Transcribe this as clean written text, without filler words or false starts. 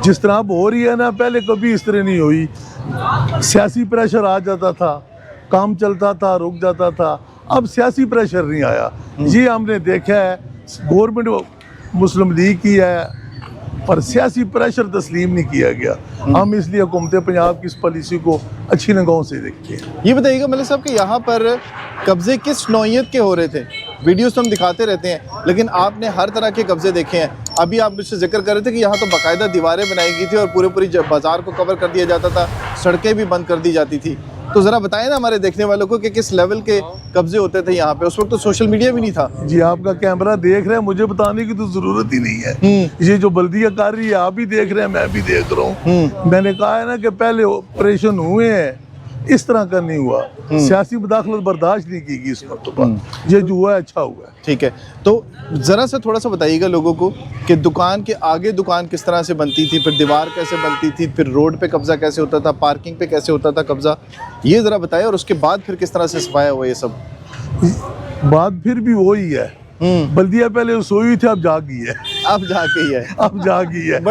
जिस तरह अब हो रही है ना, पहले कभी इस तरह नहीं हुई। सियासी प्रेशर आ जाता था, काम चलता था, रुक जाता था। अब सियासी प्रेशर नहीं आया। ये हमने देखा है, गवर्नमेंट मुस्लिम लीग की है, पर सियासी प्रेशर तस्लीम नहीं किया गया। हम इसलिए हुकूमत पंजाब की इस पॉलिसी को अच्छी निगाहों से देखते हैं। ये बताइएगा मलिक साहब कि यहाँ पर कब्जे किस नौइयत के हो रहे थे? वीडियोस तो हम दिखाते रहते हैं, लेकिन आपने हर तरह के कब्जे देखे हैं। अभी आप मुझसे जिक्र कर रहे थे कि यहाँ तो बाकायदा दीवारें बनाई गई थी और पूरी बाजार को कवर कर दिया जाता था, सड़कें भी बंद कर दी जाती थी। तो ज़रा बताएं ना हमारे देखने वालों को कि किस लेवल के कब्जे होते थे यहाँ पे। उस वक्त तो सोशल मीडिया भी नहीं था। जी, आपका कैमरा देख रहे हैं, मुझे बताने की तो जरूरत ही नहीं है। ये जो बल्दिया कर रही है, आप भी देख रहे हैं, मैं भी देख रहा हूँ। मैंने कहा है ना कि पहले ऑपरेशन हुए हैं, इस तरह का नहीं हुआ। सियासी मुदाखलत बर्दाश्त नहीं की गई इस मरतबा। ये जो हुआ है अच्छा हुआ है। ठीक है, तो ज़रा सा थोड़ा सा बताइएगा लोगों को कि दुकान के आगे दुकान किस तरह से बनती थी, फिर दीवार कैसे बनती थी, फिर रोड पे कब्जा कैसे होता था, पार्किंग पे कैसे होता था कब्जा, ये ज़रा बताएं। और उसके बाद फिर किस तरह से सफाया हुआ ये सब? बात फिर भी वही है, बल्दिया पहले सोई थी, अब जाग गई है। अब जाके ही है। अब जाग गई है।